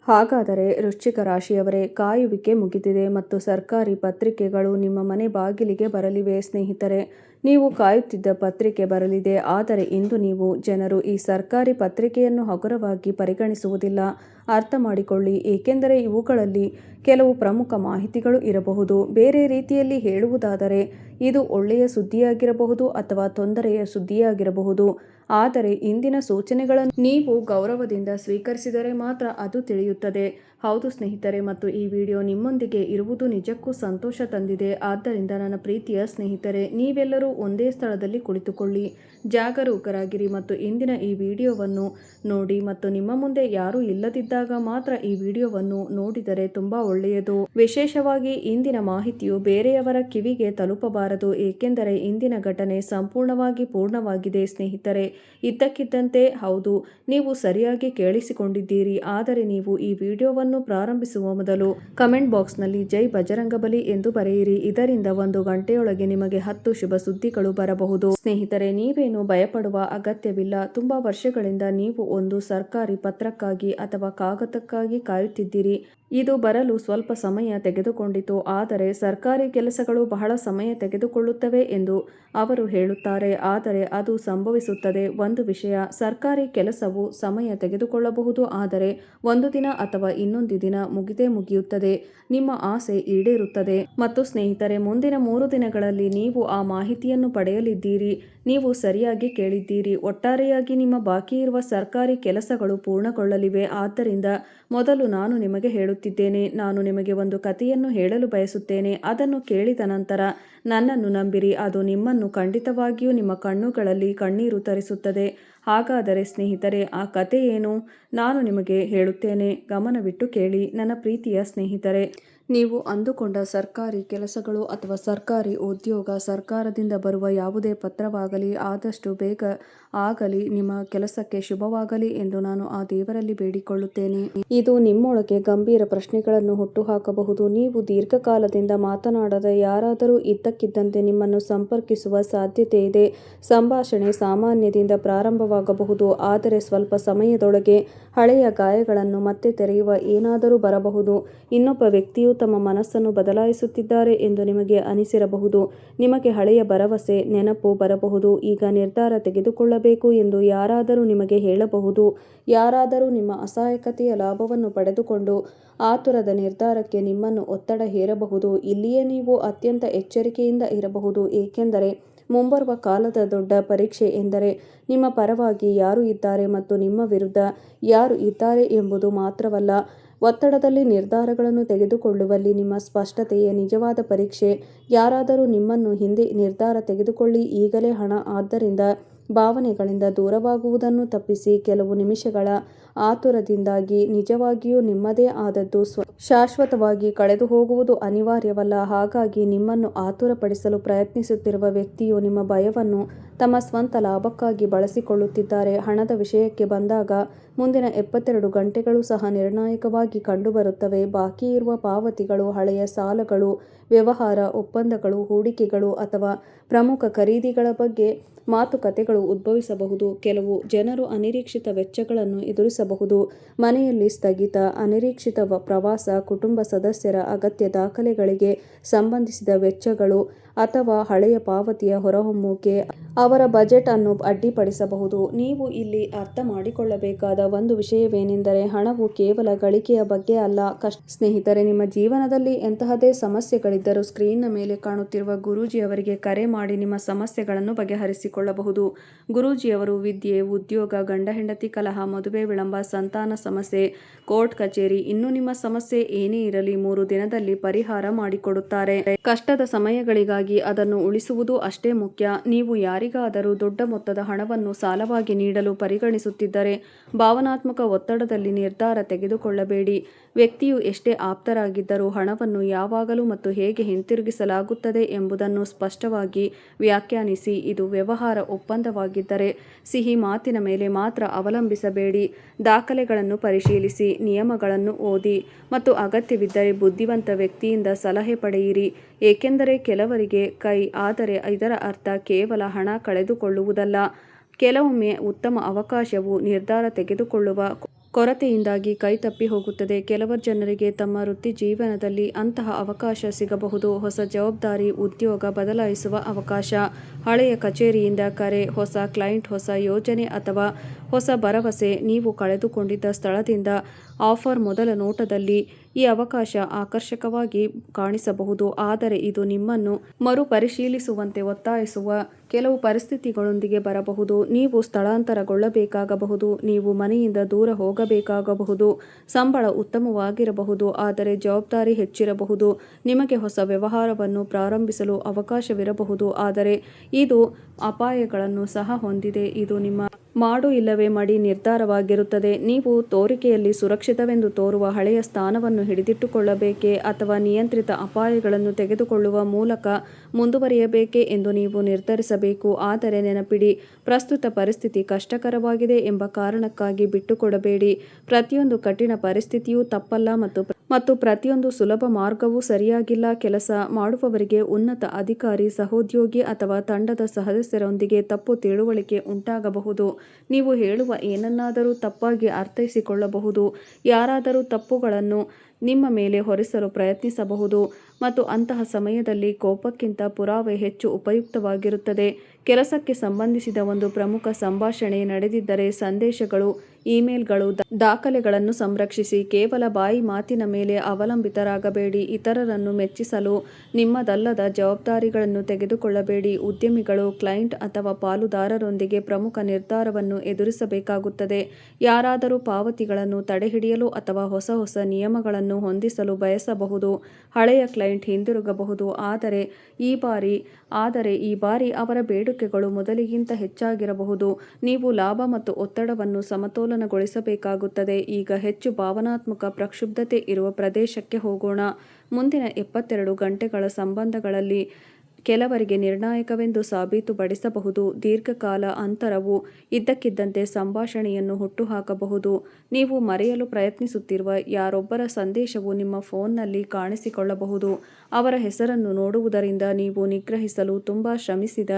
ಹಾಗಾದರೆ ವೃಶ್ಚಿಕ ರಾಶಿಯವರೇ, ಕಾಯುವಿಕೆ ಮುಗಿದಿದೆ ಮತ್ತು ಸರ್ಕಾರಿ ಪತ್ರಿಕೆಗಳು ನಿಮ್ಮ ಮನೆ ಬಾಗಿಲಿಗೆ ಬರಲಿವೆ. ಸ್ನೇಹಿತರೆ, ನೀವು ಕಾಯುತ್ತಿದ್ದ ಪತ್ರಿಕೆ ಬರಲಿದೆ. ಆದರೆ ಇಂದು ನೀವು ಜನರು ಈ ಸರ್ಕಾರಿ ಪತ್ರಿಕೆಯನ್ನು ಹಗುರವಾಗಿ ಪರಿಗಣಿಸುವುದಿಲ್ಲ. ಅರ್ಥ ಮಾಡಿಕೊಳ್ಳಿ, ಏಕೆಂದರೆ ಇವುಗಳಲ್ಲಿ ಕೆಲವು ಪ್ರಮುಖ ಮಾಹಿತಿಗಳು ಇರಬಹುದು. ಬೇರೆ ರೀತಿಯಲ್ಲಿ ಹೇಳುವುದಾದರೆ ಇದು ಒಳ್ಳೆಯ ಸುದ್ದಿಯಾಗಿರಬಹುದು ಅಥವಾ ತೊಂದರೆಯ ಸುದ್ದಿಯಾಗಿರಬಹುದು. ಆದರೆ ಇಂದಿನ ಸೂಚನೆಗಳನ್ನು ನೀವು ಗೌರವದಿಂದ ಸ್ವೀಕರಿಸಿದರೆ ಮಾತ್ರ ಅದು ತಿಳಿಯುತ್ತದೆ. ಹೌದು ಸ್ನೇಹಿತರೆ, ಮತ್ತು ಈ ವಿಡಿಯೋ ನಿಮ್ಮೊಂದಿಗೆ ಇರುವುದು ನಿಜಕ್ಕೂ ಸಂತೋಷ ತಂದಿದೆ. ಆದ್ದರಿಂದ ನನ್ನ ಪ್ರೀತಿಯ ಸ್ನೇಹಿತರೆ, ನೀವೆಲ್ಲರೂ ಒಂದೇ ಸ್ಥಳದಲ್ಲಿ ಕುಳಿತುಕೊಳ್ಳಿ, ಜಾಗರೂಕರಾಗಿರಿ ಮತ್ತು ಇಂದಿನ ಈ ವಿಡಿಯೋವನ್ನು ನೋಡಿ. ಮತ್ತು ನಿಮ್ಮ ಮುಂದೆ ಯಾರೂ ಇಲ್ಲದಿದ್ದಾಗ ಮಾತ್ರ ಈ ವಿಡಿಯೋವನ್ನು ನೋಡಿದರೆ ತುಂಬಾ ಒಳ್ಳೆಯದು. ವಿಶೇಷವಾಗಿ ಇಂದಿನ ಮಾಹಿತಿಯು ಬೇರೆಯವರ ಕಿವಿಗೆ ತಲುಪಬಾರದು, ಏಕೆಂದರೆ ಇಂದಿನ ಘಟನೆ ಸಂಪೂರ್ಣವಾಗಿ ಪೂರ್ಣವಾಗಿದೆ. ಸ್ನೇಹಿತರೆ, ಇದ್ದಕ್ಕಿದ್ದಂತೆ ಹೌದು, ನೀವು ಸರಿಯಾಗಿ ಕೇಳಿಸಿಕೊಂಡಿದ್ದೀರಿ. ಆದರೆ ನೀವು ಈ ವಿಡಿಯೋವನ್ನು ಪ್ರಾರಂಭಿಸುವ ಮೊದಲು ಕಮೆಂಟ್ ಬಾಕ್ಸ್ನಲ್ಲಿ ಜೈ ಬಜರಂಗಬಲಿ ಎಂದು ಬರೆಯಿರಿ. ಇದರಿಂದ 1 ಗಂಟೆಯೊಳಗೆ ನಿಮಗೆ 10 ಶುಭ ಸುದ್ದಿಗಳು ಬರಬಹುದು. ಸ್ನೇಹಿತರೆ, ನೀವೇನು ಭಯಪಡುವ ಅಗತ್ಯವಿಲ್ಲ. ತುಂಬಾ ವರ್ಷಗಳಿಂದ ನೀವು ಒಂದು ಸರ್ಕಾರಿ ಪತ್ರಕ್ಕಾಗಿ ಅಥವಾ ಕಾಗದಕ್ಕಾಗಿ ಕಾಯುತ್ತಿದ್ದೀರಿ. ಇದು ಬರಲು ಸ್ವಲ್ಪ ಸಮಯ ತೆಗೆದುಕೊಂಡಿತು. ಆದರೆ ಸರ್ಕಾರಿ ಕೆಲಸಗಳು ಬಹಳ ಸಮಯ ತೆಗೆದುಕೊಳ್ಳುತ್ತವೆ ಎಂದು ಅವರು ಹೇಳುತ್ತಾರೆ. ಆದರೆ ಅದು ಸಂಭವಿಸುತ್ತದೆ. ಒಂದು ವಿಷಯ, ಸರ್ಕಾರಿ ಕೆಲಸವು ಸಮಯ ತೆಗೆದುಕೊಳ್ಳಬಹುದು, ಆದರೆ ಒಂದು ದಿನ ಅಥವಾ ಇನ್ನೊಂದು ದಿನ ಮುಗಿದೇ ಮುಗಿಯುತ್ತದೆ. ನಿಮ್ಮ ಆಸೆ ಈಡೇರುತ್ತದೆ. ಮತ್ತು ಸ್ನೇಹಿತರೆ, ಮುಂದಿನ 3 ದಿನಗಳಲ್ಲಿ ನೀವು ಆ ಮಾಹಿತಿಯನ್ನು ಪಡೆಯಲಿದ್ದೀರಿ. ನೀವು ಸರಿಯಾಗಿ ಕೇಳಿದ್ದೀರಿ. ಒಟ್ಟಾರೆಯಾಗಿ ನಿಮ್ಮ ಬಾಕಿ ಇರುವ ಸರ್ಕಾರಿ ಕೆಲಸಗಳು ಪೂರ್ಣಗೊಳ್ಳಲಿವೆ. ಆದ್ದರಿಂದ ಮೊದಲು ನಾನು ನಿಮಗೆ ಹೇಳುತ್ತಿದ್ದೇನೆ, ನಾನು ನಿಮಗೆ ಒಂದು ಕಥೆಯನ್ನು ಹೇಳಲು ಬಯಸುತ್ತೇನೆ. ಅದನ್ನು ಕೇಳಿದ ನಂತರ ನನ್ನನ್ನು ನಂಬಿರಿ, ಅದು ನಿಮ್ಮನ್ನು ಖಂಡಿತವಾಗಿಯೂ ನಿಮ್ಮ ಕಣ್ಣುಗಳಲ್ಲಿ ಕಣ್ಣೀರು ತರಿಸುತ್ತದೆ. ಹಾಗಾದರೆ ಸ್ನೇಹಿತರೆ, ಆ ಕಥೆ ಏನು? ನಾನು ನಿಮಗೆ ಹೇಳುತ್ತೇನೆ, ಗಮನವಿಟ್ಟು ಕೇಳಿ. ನನ್ನ ಪ್ರೀತಿಯ ಸ್ನೇಹಿತರೆ, ನೀವು ಅಂದುಕೊಂಡ ಸರ್ಕಾರಿ ಕೆಲಸಗಳು ಅಥವಾ ಸರ್ಕಾರಿ ಉದ್ಯೋಗ, ಸರ್ಕಾರದಿಂದ ಬರುವ ಯಾವುದೇ ಪತ್ರವಾಗಲಿ ಆದಷ್ಟು ಬೇಗ ಆಗಲಿ. ನಿಮ್ಮ ಕೆಲಸಕ್ಕೆ ಶುಭವಾಗಲಿ ಎಂದು ನಾನು ಆ ದೇವರಲ್ಲಿ ಬೇಡಿಕೊಳ್ಳುತ್ತೇನೆ. ಇದು ನಿಮ್ಮೊಳಗೆ ಗಂಭೀರ ಪ್ರಶ್ನೆಗಳನ್ನು ಹುಟ್ಟುಹಾಕಬಹುದು. ನೀವು ದೀರ್ಘಕಾಲದಿಂದ ಮಾತನಾಡದ ಯಾರಾದರೂ ಇದ್ದಕ್ಕಿದ್ದಂತೆ ನಿಮ್ಮನ್ನು ಸಂಪರ್ಕಿಸುವ ಸಾಧ್ಯತೆ ಇದೆ. ಸಂಭಾಷಣೆ ಸಾಮಾನ್ಯದಿಂದ ಪ್ರಾರಂಭವಾಗಬಹುದು, ಆದರೆ ಸ್ವಲ್ಪ ಸಮಯದೊಳಗೆ ಹಳೆಯ ಗಾಯಗಳನ್ನು ಮತ್ತೆ ತೆರೆಯುವ ಏನಾದರೂ ಬರಬಹುದು. ಇನ್ನೊಬ್ಬ ವ್ಯಕ್ತಿಯು ತಮ್ಮ ಮನಸ್ಸನ್ನು ಬದಲಾಯಿಸುತ್ತಿದ್ದಾರೆ ಎಂದು ನಿಮಗೆ ಅನಿಸಿರಬಹುದು. ನಿಮಗೆ ಹಳೆಯ ಭರವಸೆ, ನೆನಪು ಬರಬಹುದು. ಈಗ ನಿರ್ಧಾರ ತೆಗೆದುಕೊಳ್ಳಬೇಕು ಎಂದು ಯಾರಾದರೂ ನಿಮಗೆ ಹೇಳಬಹುದು. ಯಾರಾದರೂ ನಿಮ್ಮ ಅಸಹಾಯಕತೆಯ ಲಾಭವನ್ನು ಪಡೆದುಕೊಂಡು ಆತುರದ ನಿರ್ಧಾರಕ್ಕೆ ನಿಮ್ಮನ್ನು ಒತ್ತಡ ಹೇರಬಹುದು. ಇಲ್ಲಿಯೇ ನೀವು ಅತ್ಯಂತ ಎಚ್ಚರಿಕೆಯಿಂದ ಇರಬಹುದು, ಏಕೆಂದರೆ ಮುಂಬರುವ ಕಾಲದ ದೊಡ್ಡ ಪರೀಕ್ಷೆ ಎಂದರೆ ನಿಮ್ಮ ಪರವಾಗಿ ಯಾರು ಇದ್ದಾರೆ ಮತ್ತು ನಿಮ್ಮ ವಿರುದ್ಧ ಯಾರು ಇದ್ದಾರೆ ಎಂಬುದು ಮಾತ್ರವಲ್ಲ, ಒತ್ತಡದಲ್ಲಿ ನಿರ್ಧಾರಗಳನ್ನು ತೆಗೆದುಕೊಳ್ಳುವಲ್ಲಿ ನಿಮ್ಮ ಸ್ಪಷ್ಟತೆಯೇ ನಿಜವಾದ ಪರೀಕ್ಷೆ. ಯಾರಾದರೂ ನಿಮ್ಮನ್ನು ಹಿಂದೆ ನಿರ್ಧಾರ ತೆಗೆದುಕೊಳ್ಳಿ, ಈಗಲೇ ಹಣ, ಆದ್ದರಿಂದ ಭಾವನೆಗಳಿಂದ ದೂರವಾಗುವುದನ್ನು ತಪ್ಪಿಸಿ. ಕೆಲವು ನಿಮಿಷಗಳ ಆತುರದಿಂದಾಗಿ ನಿಜವಾಗಿಯೂ ನಿಮ್ಮದೇ ಆದದ್ದು ಶಾಶ್ವತವಾಗಿ ಕಳೆದು ಹೋಗುವುದು ಅನಿವಾರ್ಯವಲ್ಲ. ಹಾಗಾಗಿ ನಿಮ್ಮನ್ನು ಆತುರಪಡಿಸಲು ಪ್ರಯತ್ನಿಸುತ್ತಿರುವ ವ್ಯಕ್ತಿಯು ನಿಮ್ಮ ಭಯವನ್ನು ತಮ್ಮ ಸ್ವಂತ ಲಾಭಕ್ಕಾಗಿ ಬಳಸಿಕೊಳ್ಳುತ್ತಿದ್ದಾರೆ. ಹಣದ ವಿಷಯಕ್ಕೆ ಬಂದಾಗ ಮುಂದಿನ 72 ಗಂಟೆಗಳು ಸಹ ನಿರ್ಣಾಯಕವಾಗಿ ಕಂಡುಬರುತ್ತವೆ. ಬಾಕಿ ಇರುವ ಪಾವತಿಗಳು, ಹಳೆಯ ಸಾಲಗಳು, ವ್ಯವಹಾರ ಒಪ್ಪಂದಗಳು, ಹೂಡಿಕೆಗಳು ಅಥವಾ ಪ್ರಮುಖ ಖರೀದಿಗಳ ಬಗ್ಗೆ ಮಾತುಕತೆಗಳು ಉದ್ಭವಿಸಬಹುದು. ಕೆಲವು ಜನರು ಅನಿರೀಕ್ಷಿತ ವೆಚ್ಚಗಳನ್ನು ಎದುರಿಸಬಹುದು. ಮನೆಯಲ್ಲಿ ಸ್ಥಗಿತ, ಅನಿರೀಕ್ಷಿತ ಪ್ರವಾಸ, ಕುಟುಂಬ ಸದಸ್ಯರ ಅಗತ್ಯ ದಾಖಲೆಗಳಿಗೆ ಸಂಬಂಧಿಸಿದ ವೆಚ್ಚಗಳು ಅಥವಾ ಹಳೆಯ ಪಾವತಿಯ ಹೊರಹೊಮ್ಮುವಿಕೆ ಅವರ ಬಜೆಟ್ ಅನ್ನು ಅಡ್ಡಿಪಡಿಸಬಹುದು. ನೀವು ಇಲ್ಲಿ ಅರ್ಥ ಮಾಡಿಕೊಳ್ಳಬೇಕಾದ ಒಂದು ವಿಷಯವೇನೆಂದರೆ, ಹಣವು ಕೇವಲ ಗಳಿಕೆಯ ಬಗ್ಗೆ ಅಲ್ಲ. ಸ್ನೇಹಿತರೆ, ನಿಮ್ಮ ಜೀವನದಲ್ಲಿ ಎಂತಹದೇ ಸಮಸ್ಯೆಗಳಿದ್ದರೂ ಸ್ಕ್ರೀನ್ನ ಮೇಲೆ ಕಾಣುತ್ತಿರುವ ಗುರೂಜಿ ಅವರಿಗೆ ಕರೆ ಮಾಡಿ ನಿಮ್ಮ ಸಮಸ್ಯೆಗಳನ್ನು ಬಗೆಹರಿಸಿಕೊಳ್ಳಬಹುದು. ಗುರೂಜಿಯವರು ವಿದ್ಯೆ, ಉದ್ಯೋಗ, ಗಂಡ ಹೆಂಡತಿ ಕಲಹ, ಮದುವೆ ವಿಳಂಬ, ಸಂತಾನ ಸಮಸ್ಯೆ, ಕೋರ್ಟ್ ಕಚೇರಿ, ಇನ್ನು ನಿಮ್ಮ ಸಮಸ್ಯೆ ಏನೇ ಇರಲಿ 3 ದಿನದಲ್ಲಿ ಪರಿಹಾರ ಮಾಡಿಕೊಡುತ್ತಾರೆ. ಕಷ್ಟದ ಸಮಯಗಳಿಗಾಗಿ ಅದನ್ನು ಉಳಿಸುವುದು ಅಷ್ಟೇ ಮುಖ್ಯ. ನೀವು ಯಾರಿಗಾದರೂ ದೊಡ್ಡ ಮೊತ್ತದ ಹಣವನ್ನು ಸಾಲವಾಗಿ ನೀಡಲು ಪರಿಗಣಿಸುತ್ತಿದ್ದರೆ ಭಾವನಾತ್ಮಕ ಒತ್ತಡದಲ್ಲಿ ನಿರ್ಧಾರ ತೆಗೆದುಕೊಳ್ಳಬೇಡಿ. ವ್ಯಕ್ತಿಯು ಎಷ್ಟೇ ಆಪ್ತರಾಗಿದ್ದರೂ ಹಣವನ್ನು ಯಾವಾಗಲೂ ಮತ್ತು ಹೇಗೆ ಹಿಂತಿರುಗಿಸಲಾಗುತ್ತದೆ ಎಂಬುದನ್ನು ಸ್ಪಷ್ಟವಾಗಿ ವ್ಯಾಖ್ಯಾನಿಸಿ. ಇದು ವ್ಯವಹಾರ ಒಪ್ಪಂದವಾಗಿದ್ದರೆ ಸಿಹಿ ಮಾತಿನ ಮೇಲೆ ಮಾತ್ರ ಅವಲಂಬಿಸಬೇಡಿ. ದಾಖಲೆಗಳನ್ನು ಪರಿಶೀಲಿಸಿ, ನಿಯಮಗಳನ್ನು ಓದಿ ಮತ್ತು ಅಗತ್ಯವಿದ್ದರೆ ಬುದ್ಧಿವಂತ ವ್ಯಕ್ತಿಯಿಂದ ಸಲಹೆ ಪಡೆಯಿರಿ. ಏಕೆಂದರೆ ಕೆಲವರಿಗೆ ಆದರೆ ಇದರ ಅರ್ಥ ಕೇವಲ ಹಣ ಕಳೆದುಕೊಳ್ಳುವುದಲ್ಲ. ಕೆಲವೊಮ್ಮೆ ಉತ್ತಮ ಅವಕಾಶವು ನಿರ್ಧಾರ ತೆಗೆದುಕೊಳ್ಳುವ ಕೊರತೆಯಿಂದಾಗಿ ಕೈತಪ್ಪಿ ಹೋಗುತ್ತದೆ. ಕೆಲವರು ಜನರಿಗೆ ತಮ್ಮ ವೃತ್ತಿ ಜೀವನದಲ್ಲಿ ಅಂತಹ ಅವಕಾಶ ಸಿಗಬಹುದು. ಹೊಸ ಜವಾಬ್ದಾರಿ, ಉದ್ಯೋಗ ಬದಲಾಯಿಸುವ ಅವಕಾಶ, ಹಳೆಯ ಕಚೇರಿಯಿಂದ ಕರೆ, ಹೊಸ ಕ್ಲೈಂಟ್, ಹೊಸ ಯೋಜನೆ ಅಥವಾ ಹೊಸ ಭರವಸೆ, ನೀವು ಕಳೆದುಕೊಂಡಿದ್ದ ಸ್ಥಳದಿಂದ ಆಫರ್. ಮೊದಲ ನೋಟದಲ್ಲಿ ಈ ಅವಕಾಶ ಆಕರ್ಷಕವಾಗಿ ಕಾಣಿಸಬಹುದು, ಆದರೆ ಇದು ನಿಮ್ಮನ್ನು ಮರುಪರಿಶೀಲಿಸುವಂತೆ ಒತ್ತಾಯಿಸುವ ಕೆಲವು ಪರಿಸ್ಥಿತಿಗಳೊಂದಿಗೆ ಬರಬಹುದು. ನೀವು ಸ್ಥಳಾಂತರಗೊಳ್ಳಬೇಕಾಗಬಹುದು, ನೀವು ಮನೆಯಿಂದ ದೂರ ಹೋಗಬೇಕಾಗಬಹುದು. ಸಂಬಳ ಉತ್ತಮವಾಗಿರಬಹುದು, ಆದರೆ ಜವಾಬ್ದಾರಿ ಹೆಚ್ಚಿರಬಹುದು. ನಿಮಗೆ ಹೊಸ ವ್ಯವಹಾರವನ್ನು ಪ್ರಾರಂಭಿಸಲು ಅವಕಾಶವಿರಬಹುದು, ಆದರೆ ಇದು ಅಪಾಯಗಳನ್ನು ಸಹ ಹೊಂದಿದೆ. ಇದು ನಿಮ್ಮ ಮಾಡು ಇಲ್ಲವೇ ಮಡಿ ನಿರ್ಧಾರವಾಗಿರುತ್ತದೆ. ನೀವು ತೋರಿಕೆಯಲ್ಲಿ ಸುರಕ್ಷಿತವೆಂದು ತೋರುವ ಹಳೆಯ ಸ್ಥಾನವನ್ನು ಹಿಡಿದಿಟ್ಟುಕೊಳ್ಳಬೇಕೇ ಅಥವಾ ನಿಯಂತ್ರಿತ ಅಪಾಯಗಳನ್ನು ತೆಗೆದುಕೊಳ್ಳುವ ಮೂಲಕ ಮುಂದುವರಿಯಬೇಕೇ ಎಂದು ನೀವು ನಿರ್ಧರಿಸಬೇಕು. ಆದರೆ ನೆನಪಿಡಿ, ಪ್ರಸ್ತುತ ಪರಿಸ್ಥಿತಿ ಕಷ್ಟಕರವಾಗಿದೆ ಎಂಬ ಕಾರಣಕ್ಕಾಗಿ ಬಿಟ್ಟುಕೊಡಬೇಡಿ. ಪ್ರತಿಯೊಂದು ಕಠಿಣ ಪರಿಸ್ಥಿತಿಯೂ ತಪ್ಪಲ್ಲ ಮತ್ತು ಪ್ರತಿಯೊಂದು ಸುಲಭ ಮಾರ್ಗವೂ ಸರಿಯಾಗಿಲ್ಲ. ಕೆಲಸ ಮಾಡುವವರಿಗೆ ಉನ್ನತ ಅಧಿಕಾರಿ, ಸಹೋದ್ಯೋಗಿ ಅಥವಾ ತಂಡದ ಸದಸ್ಯರೊಂದಿಗೆ ತಪ್ಪು ತಿಳುವಳಿಕೆ ಉಂಟಾಗಬಹುದು. ನೀವು ಹೇಳುವ ಏನನ್ನಾದರೂ ತಪ್ಪಾಗಿ ಅರ್ಥೈಸಿಕೊಳ್ಳಬಹುದು. ಯಾರಾದರೂ ತಪ್ಪುಗಳನ್ನು ನಿಮ್ಮ ಮೇಲೆ ಹೊರಿಸಲು ಪ್ರಯತ್ನಿಸಬಹುದು ಮತ್ತು ಅಂತಹ ಸಮಯದಲ್ಲಿ ಕೋಪಕ್ಕಿಂತ ಪುರಾವೆ ಹೆಚ್ಚು ಉಪಯುಕ್ತವಾಗಿರುತ್ತದೆ. ಕೆಲಸಕ್ಕೆ ಸಂಬಂಧಿಸಿದ ಒಂದು ಪ್ರಮುಖ ಸಂಭಾಷಣೆ ನಡೆದಿದ್ದರೆ ಸಂದೇಶಗಳು, ಇಮೇಲ್ಗಳು, ದಾಖಲೆಗಳನ್ನು ಸಂರಕ್ಷಿಸಿ. ಕೇವಲ ಬಾಯಿ ಮಾತಿನ ಮೇಲೆ ಅವಲಂಬಿತರಾಗಬೇಡಿ. ಇತರರನ್ನು ಮೆಚ್ಚಿಸಲು ನಿಮ್ಮದಲ್ಲದ ಜವಾಬ್ದಾರಿಗಳನ್ನು ತೆಗೆದುಕೊಳ್ಳಬೇಡಿ. ಉದ್ಯಮಿಗಳು ಕ್ಲೈಂಟ್ ಅಥವಾ ಪಾಲುದಾರರೊಂದಿಗೆ ಪ್ರಮುಖ ನಿರ್ಧಾರವನ್ನು ಎದುರಿಸಬೇಕಾಗುತ್ತದೆ. ಯಾರಾದರೂ ಪಾವತಿಗಳನ್ನು ತಡೆಹಿಡಿಯಲು ಅಥವಾ ಹೊಸ ನಿಯಮಗಳನ್ನು ಹೊಂದಿಸಲು ಬಯಸಬಹುದು. ಹಳೆಯ ಕ್ಲೈಂಟ್ ಹಿಂದಿರುಗಬಹುದು, ಆದರೆ ಈ ಬಾರಿ ಅವರ ಬೇಡಿಕೆಗಳು ಮೊದಲಿಗಿಂತ ಹೆಚ್ಚಾಗಿರಬಹುದು. ನೀವು ಲಾಭ ಮತ್ತು ಒತ್ತಡವನ್ನು ಸಮತೋಲನಗೊಳಿಸಬೇಕಾಗುತ್ತದೆ. ಈಗ ಹೆಚ್ಚು ಭಾವನಾತ್ಮಕ ಪ್ರಕ್ಷುಬ್ಧತೆ ಇರುವ ಪ್ರದೇಶಕ್ಕೆ ಹೋಗೋಣ. ಮುಂದಿನ 72 ಗಂಟೆಗಳ ಸಂಬಂಧಗಳಲ್ಲಿ ಕೆಲವರಿಗೆ ನಿರ್ಣಾಯಕವೆಂದು ಸಾಬೀತುಪಡಿಸಬಹುದು. ದೀರ್ಘಕಾಲ ಅಂತರವು ಇದ್ದಕ್ಕಿದ್ದಂತೆ ಸಂಭಾಷಣೆಯನ್ನು ಹುಟ್ಟುಹಾಕಬಹುದು. ನೀವು ಮರೆಯಲು ಪ್ರಯತ್ನಿಸುತ್ತಿರುವ ಯಾರೊಬ್ಬರ ಸಂದೇಶವು ನಿಮ್ಮ ಫೋನ್ನಲ್ಲಿ ಕಾಣಿಸಿಕೊಳ್ಳಬಹುದು. ಅವರ ಹೆಸರನ್ನು ನೋಡುವುದರಿಂದ ನೀವು ನಿಗ್ರಹಿಸಲು ತುಂಬಾ ಶ್ರಮಿಸಿದ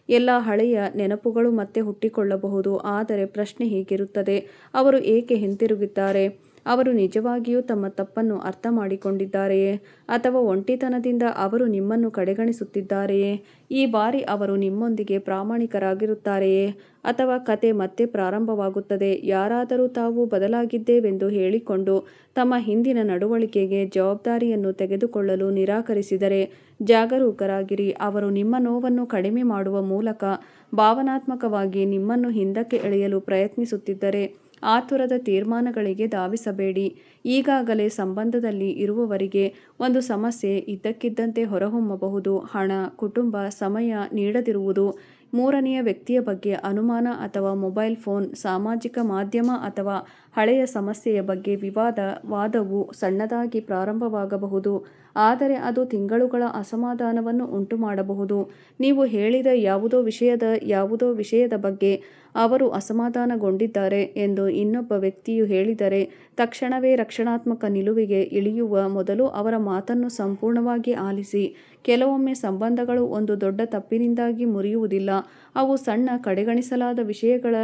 ಎಲ್ಲ ಹಳೆಯ ನೆನಪುಗಳು ಮತ್ತೆ ಹುಟ್ಟಿಕೊಳ್ಳಬಹುದು. ಆದರೆ ಪ್ರಶ್ನೆ ಹೀಗಿರುತ್ತದೆ: ಅವರು ಏಕೆ ಹಿಂತಿರುಗಿದ್ದಾರೆ? ಅವರು ನಿಜವಾಗಿಯೂ ತಮ್ಮ ತಪ್ಪನ್ನು ಅರ್ಥಮಾಡಿಕೊಂಡಿದ್ದಾರೆಯೇ? ಅಥವಾ ಒಂಟಿತನದಿಂದ ಅವರು ನಿಮ್ಮನ್ನು ಕಡೆಗಣಿಸುತ್ತಿದ್ದಾರೆಯೇ? ಈ ಬಾರಿ ಅವರು ನಿಮ್ಮೊಂದಿಗೆ ಪ್ರಾಮಾಣಿಕರಾಗಿರುತ್ತಾರೆಯೇ? ಅಥವಾ ಕತೆ ಮತ್ತೆ ಪ್ರಾರಂಭವಾಗುತ್ತದೆ? ಯಾರಾದರೂ ತಾವು ಬದಲಾಗಿದ್ದೇವೆಂದು ಹೇಳಿಕೊಂಡು ತಮ್ಮ ಹಿಂದಿನ ನಡವಳಿಕೆಗೆ ಜವಾಬ್ದಾರಿಯನ್ನು ತೆಗೆದುಕೊಳ್ಳಲು ನಿರಾಕರಿಸಿದರೆ ಜಾಗರೂಕರಾಗಿರಿ. ಅವರು ನಿಮ್ಮ ನೋವನ್ನು ಕಡಿಮೆ ಮಾಡುವ ಮೂಲಕ ಭಾವನಾತ್ಮಕವಾಗಿ ನಿಮ್ಮನ್ನು ಹಿಂದಕ್ಕೆ ಎಳೆಯಲು ಪ್ರಯತ್ನಿಸುತ್ತಿದ್ದರೆ ಆತುರದ ತೀರ್ಮಾನಗಳಿಗೆ ಧಾವಿಸಬೇಡಿ. ಈಗಾಗಲೇ ಸಂಬಂಧದಲ್ಲಿ ಇರುವವರಿಗೆ ಒಂದು ಸಮಸ್ಯೆ ಇದ್ದಕ್ಕಿದ್ದಂತೆ ಹೊರಹೊಮ್ಮಬಹುದು. ಹಣ, ಕುಟುಂಬ, ಸಮಯ ನೀಡದಿರುವುದು, ಮೂರನೆಯ ವ್ಯಕ್ತಿಯ ಬಗ್ಗೆ ಅನುಮಾನ ಅಥವಾ ಮೊಬೈಲ್ ಫೋನ್, ಸಾಮಾಜಿಕ ಮಾಧ್ಯಮ ಅಥವಾ ಹಳೆಯ ಸಮಸ್ಯೆಯ ಬಗ್ಗೆ ವಾದವು ಸಣ್ಣದಾಗಿ ಪ್ರಾರಂಭವಾಗಬಹುದು, ಆದರೆ ಅದು ತಿಂಗಳುಗಳ ಅಸಮಾಧಾನವನ್ನು ಉಂಟುಮಾಡಬಹುದು. ನೀವು ಹೇಳಿದ ಯಾವುದೋ ವಿಷಯದ ಬಗ್ಗೆ ಅವರು ಅಸಮಾಧಾನಗೊಂಡಿದ್ದಾರೆ ಎಂದು ಇನ್ನೊಬ್ಬ ವ್ಯಕ್ತಿಯು ಹೇಳಿದರೆ, ತಕ್ಷಣವೇ ರಕ್ಷಣಾತ್ಮಕ ನಿಲುವಿಗೆ ಇಳಿಯುವ ಮೊದಲು ಅವರ ಮಾತನ್ನು ಸಂಪೂರ್ಣವಾಗಿ ಆಲಿಸಿ. ಕೆಲವೊಮ್ಮೆ ಸಂಬಂಧಗಳು ಒಂದು ದೊಡ್ಡ ತಪ್ಪಿನಿಂದಾಗಿ ಮುರಿಯುವುದಿಲ್ಲ, ಅವು ಸಣ್ಣ ಕಡೆಗಣಿಸಲಾದ ವಿಷಯಗಳ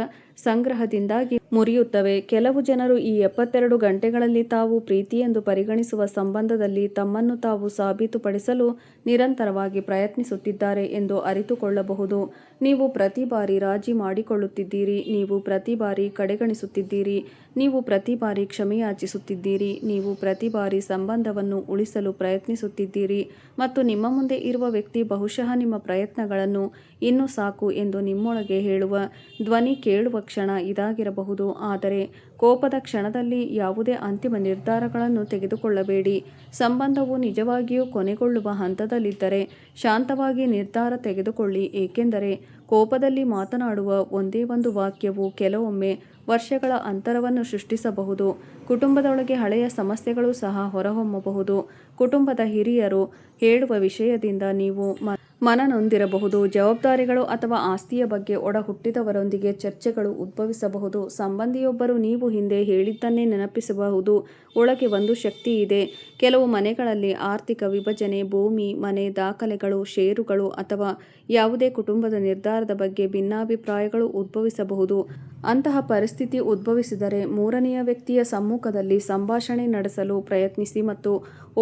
ಸಂಗ್ರಹದಿಂದಾಗಿ ಮುರಿಯುತ್ತವೆ. ಕೆಲವು ಜನರು ಈ 72 ಗಂಟೆಗಳಲ್ಲಿ ತಾವು ಪ್ರೀತಿಯೆಂದು ಪರಿಗಣಿಸುವ ಸಂಬಂಧದಲ್ಲಿ ತಮ್ಮನ್ನು ತಾವು ಸಾಬೀತುಪಡಿಸಲು ನಿರಂತರವಾಗಿ ಪ್ರಯತ್ನಿಸುತ್ತಿದ್ದಾರೆ ಎಂದು ಅರಿತುಕೊಳ್ಳಬಹುದು. ನೀವು ಪ್ರತಿ ಬಾರಿ ರಾಜಿ ಮಾಡಿಕೊಳ್ಳುತ್ತಿದ್ದೀರಿ, ನೀವು ಪ್ರತಿ ಬಾರಿ ಕಡೆಗಣಿಸುತ್ತಿದ್ದೀರಿ, ನೀವು ಪ್ರತಿ ಬಾರಿ ಕ್ಷಮೆಯಾಚಿಸುತ್ತಿದ್ದೀರಿ, ನೀವು ಪ್ರತಿ ಬಾರಿ ಸಂಬಂಧವನ್ನು ಉಳಿಸಲು ಪ್ರಯತ್ನಿಸುತ್ತಿದ್ದೀರಿ ಮತ್ತು ನಿಮ್ಮ ಮುಂದೆ ಇರುವ ವ್ಯಕ್ತಿ ಬಹುಶಃ ನಿಮ್ಮ ಪ್ರಯತ್ನಗಳನ್ನು ಇನ್ನು ಸಾಕು ಎಂದು ನಿಮ್ಮೊಳಗೆ ಹೇಳುವ ಧ್ವನಿ ಕೇಳುವ ಕ್ಷಣ ಇದಾಗಿರಬಹುದು. ಆದರೆ ಕೋಪದ ಕ್ಷಣದಲ್ಲಿ ಯಾವುದೇ ಅಂತಿಮ ನಿರ್ಧಾರಗಳನ್ನು ತೆಗೆದುಕೊಳ್ಳಬೇಡಿ. ಸಂಬಂಧವು ನಿಜವಾಗಿಯೂ ಕೊನೆಗೊಳ್ಳುವ ಹಂತದಲ್ಲಿದ್ದರೆ ಶಾಂತವಾಗಿ ನಿರ್ಧಾರ ತೆಗೆದುಕೊಳ್ಳಿ, ಏಕೆಂದರೆ ಕೋಪದಲ್ಲಿ ಮಾತನಾಡುವ ಒಂದೇ ಒಂದು ವಾಕ್ಯವು ಕೆಲವೊಮ್ಮೆ ವರ್ಷಗಳ ಅಂತರವನ್ನು ಸೃಷ್ಟಿಸಬಹುದು. ಕುಟುಂಬದೊಳಗೆ ಹಳೆಯ ಸಮಸ್ಯೆಗಳು ಸಹ ಹೊರಹೊಮ್ಮಬಹುದು. ಕುಟುಂಬದ ಹಿರಿಯರು ಹೇಳುವ ವಿಷಯದಿಂದ ನೀವು ಮನನೊಂದಿರಬಹುದು. ಜವಾಬ್ದಾರಿಗಳು ಅಥವಾ ಆಸ್ತಿಯ ಬಗ್ಗೆ ಒಡ ಹುಟ್ಟಿದವರೊಂದಿಗೆ ಚರ್ಚೆಗಳು ಉದ್ಭವಿಸಬಹುದು. ಸಂಬಂಧಿಯೊಬ್ಬರು ನೀವು ಹಿಂದೆ ಹೇಳಿದ್ದನ್ನೇ ನೆನಪಿಸಬಹುದು. ಒಳಗೆ ಒಂದು ಶಕ್ತಿ ಇದೆ. ಕೆಲವು ಮನೆಗಳಲ್ಲಿ ಆರ್ಥಿಕ ವಿಭಜನೆ, ಭೂಮಿ, ಮನೆ, ದಾಖಲೆಗಳು, ಷೇರುಗಳು ಅಥವಾ ಯಾವುದೇ ಕುಟುಂಬದ ನಿರ್ಧಾರದ ಬಗ್ಗೆ ಭಿನ್ನಾಭಿಪ್ರಾಯಗಳು ಉದ್ಭವಿಸಬಹುದು. ಅಂತಹ ಪರಿಸ್ಥಿತಿ ಉದ್ಭವಿಸಿದರೆ ಮೂರನೆಯ ವ್ಯಕ್ತಿಯ ಸಮ್ಮುಖದಲ್ಲಿ ಸಂಭಾಷಣೆ ನಡೆಸಲು ಪ್ರಯತ್ನಿಸಿ ಮತ್ತು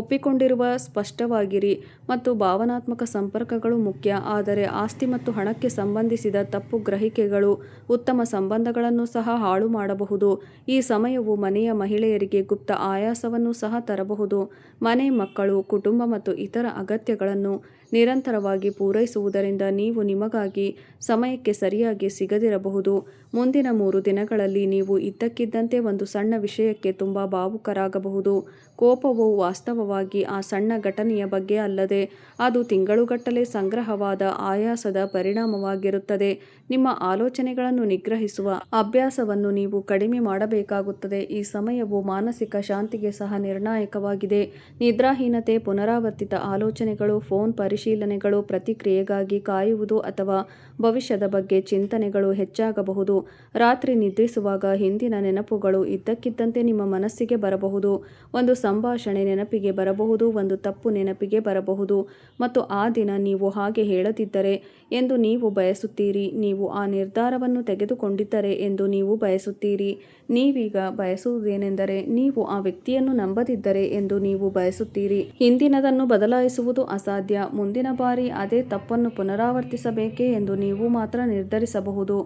ಒಪ್ಪಿಕೊಂಡಿರುವ ಸ್ಪಷ್ಟವಾಗಿರಿ. ಮತ್ತು ಭಾವನಾತ್ಮಕ ಸಂಪರ್ಕಗಳು ಮುಖ್ಯ, ಆದರೆ ಆಸ್ತಿ ಮತ್ತು ಹಣಕ್ಕೆ ಸಂಬಂಧಿಸಿದ ತಪ್ಪು ಗ್ರಹಿಕೆಗಳು ಉತ್ತಮ ಸಂಬಂಧಗಳನ್ನು ಸಹ ಹಾಳು ಮಾಡಬಹುದು. ಈ ಸಮಯವು ಮನೆಯ ಮಹಿಳೆಯರಿಗೆ ಗುಪ್ತ ಆಯಾಸವನ್ನು ಸಹ ತರಬಹುದು. ಮನೆ, ಮಕ್ಕಳು, ಕುಟುಂಬ ಮತ್ತು ಇತರ ಅಗತ್ಯಗಳನ್ನು ನಿರಂತರವಾಗಿ ಪೂರೈಸುವುದರಿಂದ ನೀವು ನಿಮಗಾಗಿ ಸಮಯಕ್ಕೆ ಸರಿಯಾಗಿ ಸಿಗದಿರಬಹುದು. ಮುಂದಿನ 3 ದಿನಗಳಲ್ಲಿ ನೀವು ಇದ್ದಕ್ಕಿದ್ದಂತೆ ಒಂದು ಸಣ್ಣ ವಿಷಯಕ್ಕೆ ತುಂಬಾ ಭಾವುಕರಾಗಬಹುದು. ಕೋಪವು ವಾಸ್ತವವಾಗಿ ಆ ಸಣ್ಣ ಘಟನೆಯ ಬಗ್ಗೆ ಅಲ್ಲದೆ ಅದು ತಿಂಗಳುಗಟ್ಟಲೆ ಸಂಗ್ರಹವಾದ ಆಯಾಸದ ಪರಿಣಾಮವಾಗಿರುತ್ತದೆ. ನಿಮ್ಮ ಆಲೋಚನೆಗಳನ್ನು ನಿಗ್ರಹಿಸುವ ಅಭ್ಯಾಸವನ್ನು ನೀವು ಕಡಿಮೆ ಮಾಡಬೇಕಾಗುತ್ತದೆ. ಈ ಸಮಯವು ಮಾನಸಿಕ ಶಾಂತಿಗೆ ಸಹ ನಿರ್ಣಾಯಕವಾಗಿದೆ. ನಿದ್ರಾಹೀನತೆ, ಪುನರಾವರ್ತಿತ ಆಲೋಚನೆಗಳು, ಫೋನ್ ಪರಿಶೀಲನೆಗಳು, ಪ್ರತಿಕ್ರಿಯೆಗಾಗಿ ಕಾಯುವುದು ಅಥವಾ ಭವಿಷ್ಯದ ಬಗ್ಗೆ ಚಿಂತನೆಗಳು ಹೆಚ್ಚಾಗಬಹುದು. ರಾತ್ರಿ ನಿದ್ರಿಸುವಾಗ ಹಿಂದಿನ ನೆನಪುಗಳು ಇದ್ದಕ್ಕಿದ್ದಂತೆ ನಿಮ್ಮ ಮನಸ್ಸಿಗೆ ಬರಬಹುದು. ಒಂದು ಸಂಭಾಷಣೆ ನೆನಪಿಗೆ ಬರಬಹುದು, ಒಂದು ತಪ್ಪು ನೆನಪಿಗೆ ಬರಬಹುದು ಮತ್ತು ಆ ದಿನ ನೀವು ಹಾಗೆ ಹೇಳದಿದ್ದರೆ ಎಂದು ನೀವು ಬಯಸುತ್ತೀರಿ. ನೀವು ಆ ನಿರ್ಧಾರವನ್ನು ತೆಗೆದುಕೊಂಡಿದ್ದರೆ ಎಂದು ನೀವು ಬಯಸುತ್ತೀರಿ. ನೀವೀಗ ಬಯಸುವುದೇನೆಂದರೆ ನೀವು ಆ ವ್ಯಕ್ತಿಯನ್ನು ನಂಬದಿದ್ದರೆ ಎಂದು ನೀವು ಬಯಸುತ್ತೀರಿ. ಹಿಂದಿನದನ್ನು ಬದಲಾಯಿಸುವುದು ಅಸಾಧ್ಯ. ಮುಂದಿನ ಬಾರಿ ಅದೇ ತಪ್ಪನ್ನು ಪುನರಾವರ್ತಿಸಬೇಕೇ ಎಂದು ನೀವು ಮಾತ್ರ ನಿರ್ಧರಿಸಬಹುದು.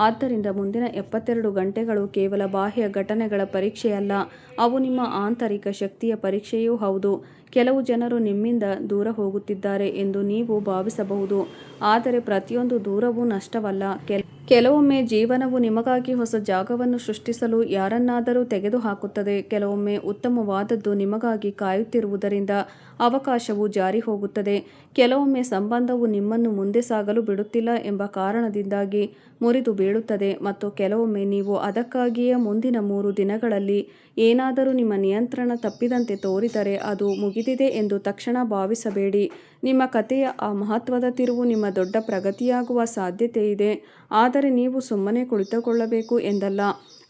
ಆದ್ದರಿಂದ ಮುಂದಿನ 72 ಗಂಟೆಗಳು ಕೇವಲ ಬಾಹ್ಯ ಘಟನೆಗಳ ಪರೀಕ್ಷೆಯಲ್ಲ, ಅವು ನಿಮ್ಮ ಆಂತರಿಕ ಶಕ್ತಿಯ ಪರೀಕ್ಷೆಯೂ ಹೌದು. ಕೆಲವು ಜನರು ನಿಮ್ಮಿಂದ ದೂರ ಹೋಗುತ್ತಿದ್ದಾರೆ ಎಂದು ನೀವು ಭಾವಿಸಬಹುದು, ಆದರೆ ಪ್ರತಿಯೊಂದು ದೂರವೂ ನಷ್ಟವಲ್ಲ. ಕೆಲವೊಮ್ಮೆ ಜೀವನವು ನಿಮಗಾಗಿ ಹೊಸ ಜಾಗವನ್ನು ಸೃಷ್ಟಿಸಲು ಯಾರನ್ನಾದರೂ ತೆಗೆದುಹಾಕುತ್ತದೆ. ಕೆಲವೊಮ್ಮೆ ಉತ್ತಮವಾದದ್ದು ನಿಮಗಾಗಿ ಕಾಯುತ್ತಿರುವುದರಿಂದ ಅವಕಾಶವು ಜಾರಿ ಹೋಗುತ್ತದೆ. ಕೆಲವೊಮ್ಮೆ ಸಂಬಂಧವು ನಿಮ್ಮನ್ನು ಮುಂದೆ ಸಾಗಲು ಬಿಡುತ್ತಿಲ್ಲ ಎಂಬ ಕಾರಣದಿಂದಾಗಿ ಮುರಿದು ಬೀಳುತ್ತದೆ ಮತ್ತು ಕೆಲವೊಮ್ಮೆ ನೀವು ಅದಕ್ಕಾಗಿಯೇ ಮುಂದಿನ 3 ದಿನಗಳಲ್ಲಿ ಏನಾದರೂ ನಿಮ್ಮ ನಿಯಂತ್ರಣ ತಪ್ಪಿದಂತೆ ತೋರಿದರೆ ಅದು ಮುಗಿದಿದೆ ಎಂದು ತಕ್ಷಣ ಭಾವಿಸಬೇಡಿ. ನಿಮ್ಮ ಕಥೆಯ ಆ ಮಹತ್ವದ ತಿರುವು ನಿಮ್ಮ ದೊಡ್ಡ ಪ್ರಗತಿಯಾಗುವ ಸಾಧ್ಯತೆಯಿದೆ, ಆದರೆ ನೀವು ಸುಮ್ಮನೆ ಕುಳಿತುಕೊಳ್ಳಬೇಕು ಎಂದಲ್ಲ.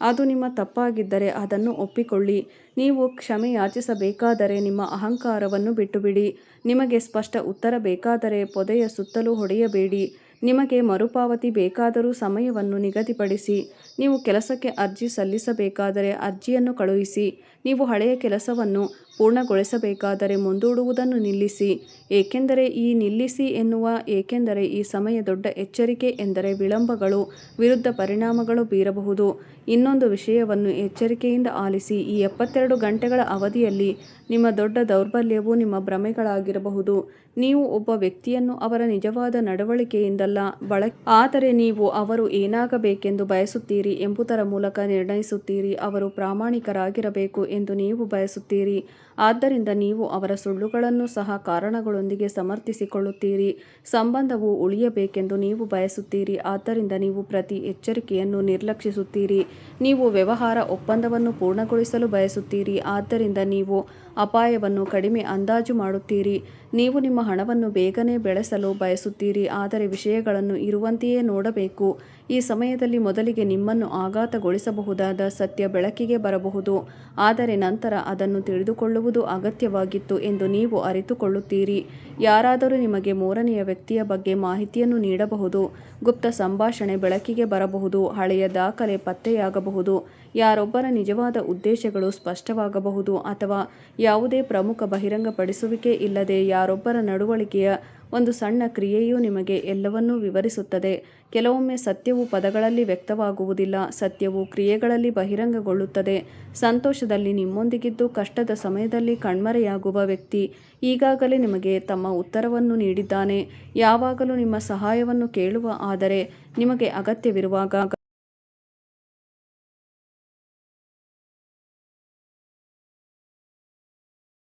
ಅದು ನಿಮ್ಮ ತಪ್ಪಾಗಿದ್ದರೆ ಅದನ್ನು ಒಪ್ಪಿಕೊಳ್ಳಿ. ನೀವು ಕ್ಷಮೆ ಯಾಚಿಸಬೇಕಾದರೆ ನಿಮ್ಮ ಅಹಂಕಾರವನ್ನು ಬಿಟ್ಟುಬಿಡಿ. ನಿಮಗೆ ಸ್ಪಷ್ಟ ಉತ್ತರ ಬೇಕಾದರೆ ಪೊದೆಯ ಸುತ್ತಲೂ ಹೊಡೆಯಬೇಡಿ. ನಿಮಗೆ ಮರುಪಾವತಿ ಬೇಕಾದರೂ ಸಮಯವನ್ನು ನಿಗದಿಪಡಿಸಿ. ನೀವು ಕೆಲಸಕ್ಕೆ ಅರ್ಜಿ ಸಲ್ಲಿಸಬೇಕಾದರೆ ಅರ್ಜಿಯನ್ನು ಕಳುಹಿಸಿ. ನೀವು ಹಳೆಯ ಕೆಲಸವನ್ನು ಪೂರ್ಣಗೊಳಿಸಬೇಕಾದರೆ ಮುಂದೂಡುವುದನ್ನು ನಿಲ್ಲಿಸಿ. ಏಕೆಂದರೆ ಈ ಸಮಯ ದೊಡ್ಡ ಎಚ್ಚರಿಕೆ ಎಂದರೆ ವಿಳಂಬಗಳು ವಿರುದ್ಧ ಪರಿಣಾಮಗಳು ಬೀರಬಹುದು. ಇನ್ನೊಂದು ವಿಷಯವನ್ನು ಎಚ್ಚರಿಕೆಯಿಂದ ಆಲಿಸಿ. ಈ 72 ಗಂಟೆಗಳ ಅವಧಿಯಲ್ಲಿ ನಿಮ್ಮ ದೊಡ್ಡ ದೌರ್ಬಲ್ಯವು ನಿಮ್ಮ ಭ್ರಮೆಗಳಾಗಿರಬಹುದು. ನೀವು ಒಬ್ಬ ವ್ಯಕ್ತಿಯನ್ನು ಅವರ ನಿಜವಾದ ನಡವಳಿಕೆಯಿಂದಲ್ಲ, ಆದರೆ ನೀವು ಅವರು ಏನಾಗಬೇಕೆಂದು ಬಯಸುತ್ತೀರಿ ಎಂಬುದರ ಮೂಲಕ ನಿರ್ಣಯಿಸುತ್ತೀರಿ. ಅವರು ಪ್ರಾಮಾಣಿಕರಾಗಿರಬೇಕು ಎಂದು ನೀವು ಬಯಸುತ್ತೀರಿ, ಆದ್ದರಿಂದ ನೀವು ಅವರ ಸುಳ್ಳುಗಳನ್ನು ಸಹ ಕಾರಣಗಳೊಂದಿಗೆ ಸಮರ್ಥಿಸಿಕೊಳ್ಳುತ್ತೀರಿ. ಸಂಬಂಧವು ಉಳಿಯಬೇಕೆಂದು ನೀವು ಬಯಸುತ್ತೀರಿ, ಆದ್ದರಿಂದ ನೀವು ಪ್ರತಿ ಎಚ್ಚರಿಕೆಯನ್ನು ನಿರ್ಲಕ್ಷಿಸುತ್ತೀರಿ. ನೀವು ವ್ಯವಹಾರ ಒಪ್ಪಂದವನ್ನು ಪೂರ್ಣಗೊಳಿಸಲು ಬಯಸುತ್ತೀರಿ, ಆದ್ದರಿಂದ ನೀವು ಅಪಾಯವನ್ನು ಕಡಿಮೆ ಅಂದಾಜು ಮಾಡುತ್ತೀರಿ. ನೀವು ನಿಮ್ಮ ಹಣವನ್ನು ಬೇಗನೆ ಬೆಳೆಸಲು ಬಯಸುತ್ತೀರಿ, ಆದರೆ ವಿಷಯಗಳನ್ನು ಇರುವಂತೆಯೇ ನೋಡಬೇಕು. ಈ ಸಮಯದಲ್ಲಿ ಮೊದಲಿಗೆ ನಿಮ್ಮನ್ನು ಆಘಾತಗೊಳಿಸಬಹುದಾದ ಸತ್ಯ ಬೆಳಕಿಗೆ ಬರಬಹುದು, ಆದರೆ ನಂತರ ಅದನ್ನು ತಿಳಿದುಕೊಳ್ಳುವುದು ಅಗತ್ಯವಾಗಿತ್ತು ಎಂದು ನೀವು ಅರಿತುಕೊಳ್ಳುತ್ತೀರಿ. ಯಾರಾದರೂ ನಿಮಗೆ ಮೂರನೆಯ ವ್ಯಕ್ತಿಯ ಬಗ್ಗೆ ಮಾಹಿತಿಯನ್ನು ನೀಡಬಹುದು. ಗುಪ್ತ ಸಂಭಾಷಣೆ ಬೆಳಕಿಗೆ ಬರಬಹುದು. ಹಳೆಯ ದಾಖಲೆ ಪತ್ತೆಯಾಗಬಹುದು. ಯಾರೊಬ್ಬರ ನಿಜವಾದ ಉದ್ದೇಶಗಳು ಸ್ಪಷ್ಟವಾಗಬಹುದು ಅಥವಾ ಯಾವುದೇ ಪ್ರಮುಖ ಬಹಿರಂಗಪಡಿಸುವಿಕೆ ಇಲ್ಲದೆ ಯಾರೊಬ್ಬರ ನಡವಳಿಕೆಯ ಒಂದು ಸಣ್ಣ ಕ್ರಿಯೆಯು ನಿಮಗೆ ಎಲ್ಲವನ್ನೂ ವಿವರಿಸುತ್ತದೆ. ಕೆಲವೊಮ್ಮೆ ಸತ್ಯವು ಪದಗಳಲ್ಲಿ ವ್ಯಕ್ತವಾಗುವುದಿಲ್ಲ, ಸತ್ಯವು ಕ್ರಿಯೆಗಳಲ್ಲಿ ಬಹಿರಂಗಗೊಳ್ಳುತ್ತದೆ. ಸಂತೋಷದಲ್ಲಿ ನಿಮ್ಮೊಂದಿಗಿದ್ದು ಕಷ್ಟದ ಸಮಯದಲ್ಲಿ ಕಣ್ಮರೆಯಾಗುವ ವ್ಯಕ್ತಿ ಈಗಾಗಲೇ ನಿಮಗೆ ತಮ್ಮ ಉತ್ತರವನ್ನು ನೀಡಿದ್ದಾನೆ. ಯಾವಾಗಲೂ ನಿಮ್ಮ ಸಹಾಯವನ್ನು ಕೇಳುವ, ಆದರೆ ನಿಮಗೆ ಅಗತ್ಯವಿರುವಾಗ